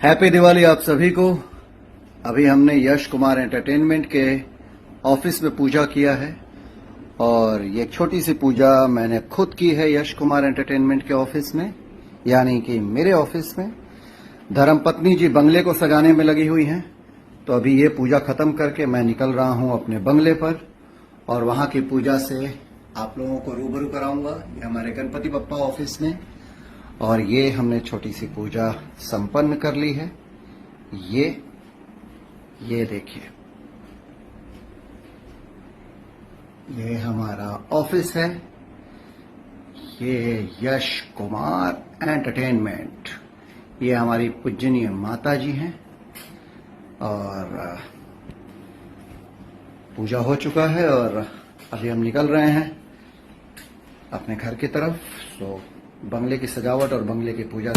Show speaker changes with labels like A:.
A: Happy Diwali आप सभी को। अभी हमने यश कुमार एंटरटेनमेंट के ऑफिस में पूजा किया है और ये छोटी सी पूजा मैंने खुद की है यश कुमार एंटरटेनमेंट के ऑफिस में, यानी कि मेरे ऑफिस में। धर्मपत्नी जी बंगले को सजाने में लगी हुई हैं, तो अभी ये पूजा खत्म करके मैं निकल रहा हूं अपने बंगले पर और वहां की पूजा से आप लोगों को रूबरू कराऊंगा। ये हमारे गणपति बप्पा ऑफिस में, और ये हमने छोटी सी पूजा संपन्न कर ली है। ये देखिए, ये हमारा ऑफिस है। ये यश कुमार एंटरटेनमेंट, ये हमारी पूजनीय माता जी हैं और पूजा हो चुका है और अभी हम निकल रहे हैं अपने घर की तरफ। तो बंगले की सजावट और बंगले की पूजा